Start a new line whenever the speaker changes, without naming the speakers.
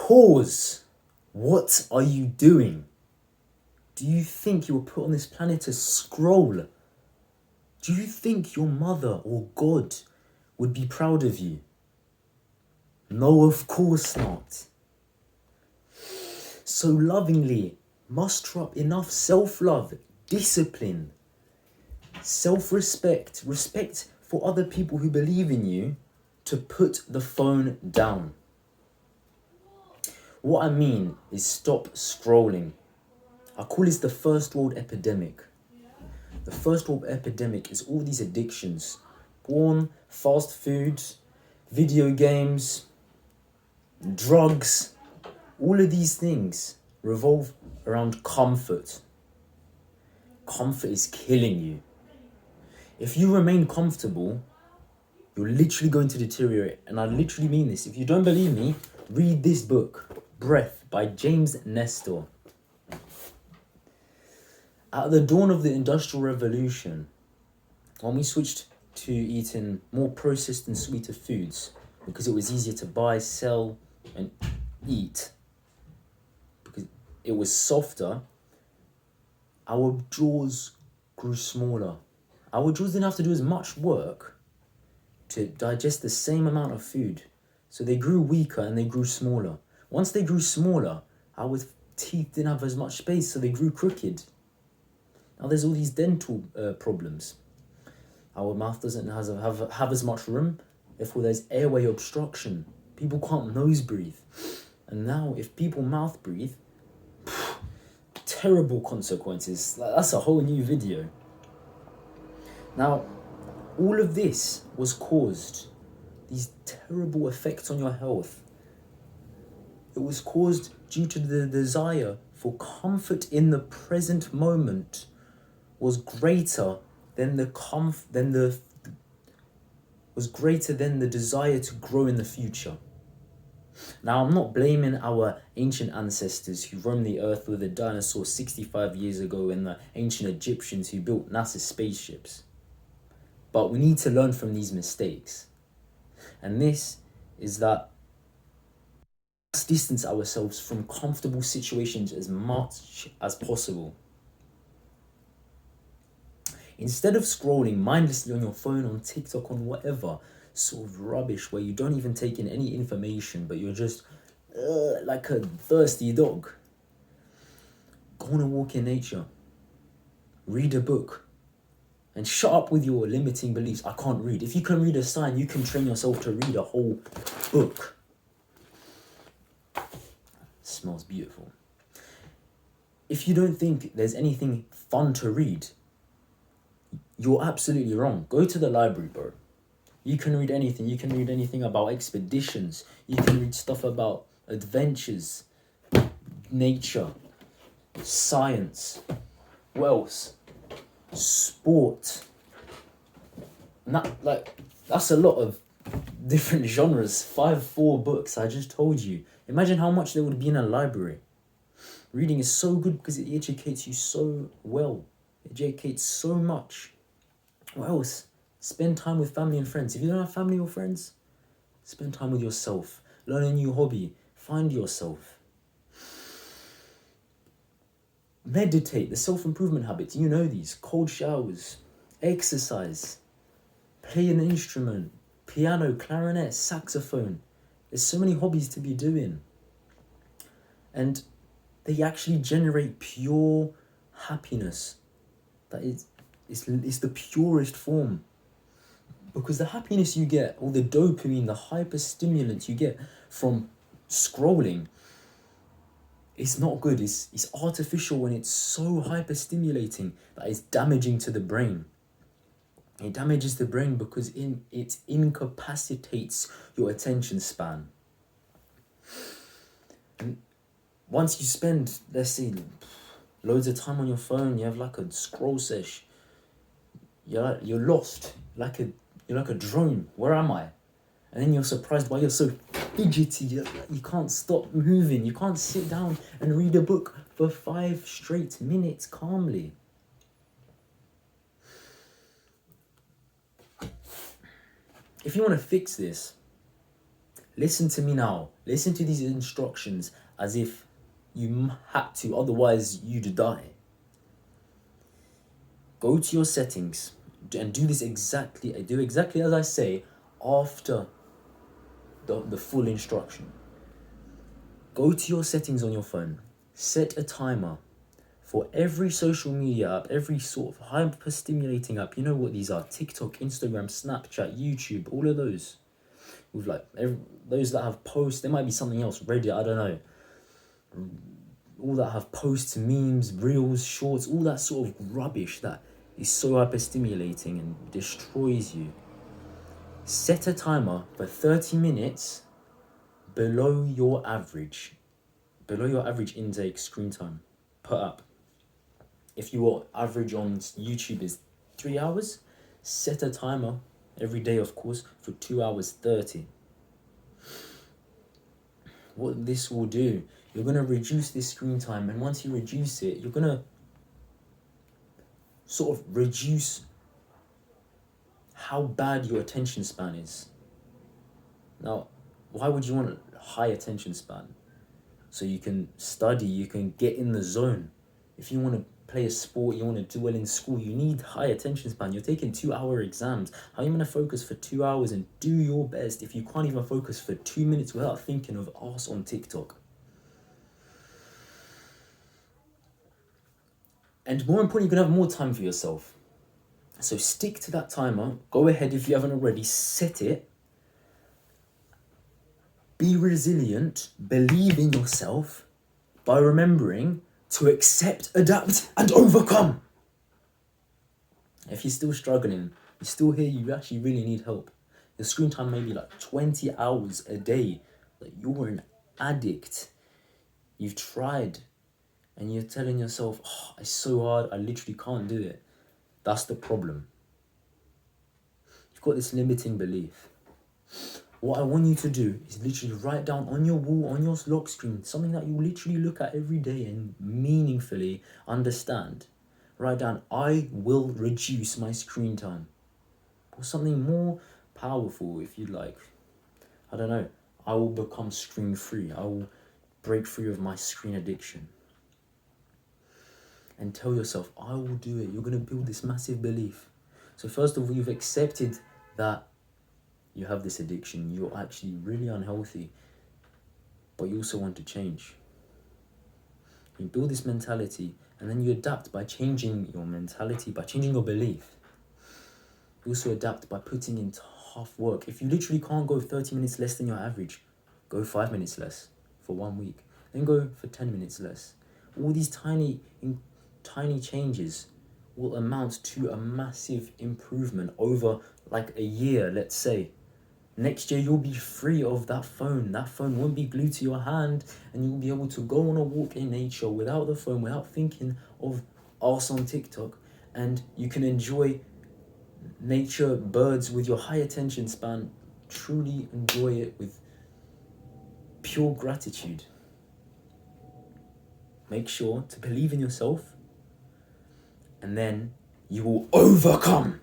Pause. What are you doing? Do you think you were put on this planet to scroll? Do you think your mother or God would be proud of you? No, of course not. So lovingly, muster up enough self-love, discipline, self-respect, respect for other people who believe in you to put the phone down. What I mean is stop scrolling. I call this the first world epidemic. The first world epidemic is all these addictions. Porn, fast food, video games, drugs. All of these things revolve around comfort. Comfort is killing you. If you remain comfortable, you're literally going to deteriorate. And I literally mean this. If you don't believe me, read this book, Breath by James Nestor. At the dawn of the Industrial Revolution, when we switched to eating more processed and sweeter foods, because it was easier to buy, sell, and eat, because it was softer, our jaws grew smaller. Our jaws didn't have to do as much work to digest the same amount of food. So they grew weaker and they grew smaller. Once they grew smaller, our teeth didn't have as much space, so they grew crooked. Now there's all these dental problems. Our mouth doesn't have as much room, therefore there's airway obstruction. People can't nose breathe. And now if people mouth breathe, terrible consequences. That's a whole new video. Now, all of this was caused, these terrible effects on your health. It was caused due to the desire for comfort in the present moment was greater than the desire to grow in the future. Now, I'm not blaming our ancient ancestors who roamed the earth with the dinosaurs 65 years ago and the ancient Egyptians who built NASA spaceships. But we need to learn from these mistakes. And this is that let's distance ourselves from comfortable situations as much as possible. Instead of scrolling mindlessly on your phone, on TikTok, on whatever sort of rubbish where you don't even take in any information, but you're just like a thirsty dog, go on a walk in nature, read a book, and shut up with your limiting beliefs. I can't read. If you can read a sign, you can train yourself to read a whole book. It smells beautiful. If you don't think there's anything fun to read, you're absolutely wrong. Go to the library, bro. You can read anything. You can read anything about expeditions. You can read stuff about adventures, nature, science. What else? Sport. That's a lot of different genres. 4 books, I just told you. Imagine how much there would be in a library. Reading is so good because it educates you so well. It educates so much. What else? Spend time with family and friends. If you don't have family or friends, spend time with yourself. Learn a new hobby. Find yourself. Meditate, the self-improvement habits. You know these. Cold showers. Exercise. Play an instrument. Piano, clarinet, saxophone. There's so many hobbies to be doing. And they actually generate pure happiness. It's the purest form. Because the happiness you get, or the dopamine, the hyperstimulants you get from scrolling, it's not good. It's artificial when it's so hyperstimulating that it's damaging to the brain. It damages the brain because it incapacitates your attention span. And once you spend, let's say, loads of time on your phone, you have like a scroll sesh, you're lost, you're like a drone. Where am I? And then you're surprised why you're so fidgety. You can't stop moving. You can't sit down and read a book for 5 straight minutes calmly. If you want to fix this, listen to me now. Listen to these instructions as if you had to, otherwise you'd die. Go to your settings and do exactly as I say after the full instruction. Go to your settings on your phone. Set a timer for every social media app, every sort of hyper-stimulating app. You know what these are: TikTok, Instagram, Snapchat, YouTube, all of those. With like those that have posts, there might be something else, Reddit, I don't know. All that have posts, memes, reels, shorts, all that sort of rubbish that is so hyper-stimulating and destroys you. Set a timer for 30 minutes below your average intake screen time per app. If your average on YouTube is 3 hours, set a timer every day, of course, for 2 hours 30. What this will do, you're going to reduce this screen time, and once you reduce it, you're going to sort of reduce how bad your attention span is. Now, why would you want a high attention span? So you can study, you can get in the zone. If you want to play a sport, you want to do well in school, you need high attention span. You're taking 2-hour exams. How are you going to focus for 2 hours and do your best if you can't even focus for 2 minutes without thinking of arse on TikTok? And more importantly, you're going to have more time for yourself. So stick to that timer. Go ahead, if you haven't already, set it. Be resilient, believe in yourself by remembering to accept, adapt, and overcome. If you're still struggling, you're still here, you actually really need help. Your screen time may be like 20 hours a day. Like you're an addict. You've tried and you're telling yourself, oh, it's so hard, I literally can't do it. That's the problem. You've got this limiting belief. What I want you to do is literally write down on your wall, on your lock screen, something that you literally look at every day and meaningfully understand. Write down, I will reduce my screen time. Or something more powerful, if you like. I don't know. I will become screen free. I will break free of my screen addiction. And tell yourself, I will do it. You're going to build this massive belief. So first of all, you've accepted that you have this addiction, you're actually really unhealthy, but you also want to change. You build this mentality, and then you adapt by changing your mentality, by changing your belief. You also adapt by putting in tough work. If you literally can't go 30 minutes less than your average, go 5 minutes less for 1 week. Then go for 10 minutes less. All these tiny changes will amount to a massive improvement over like a year, let's say. Next year, you'll be free of that phone. That phone won't be glued to your hand, and you'll be able to go on a walk in nature without the phone, without thinking of arse on TikTok, and you can enjoy nature, birds with your high attention span. Truly enjoy it with pure gratitude. Make sure to believe in yourself, and then you will overcome.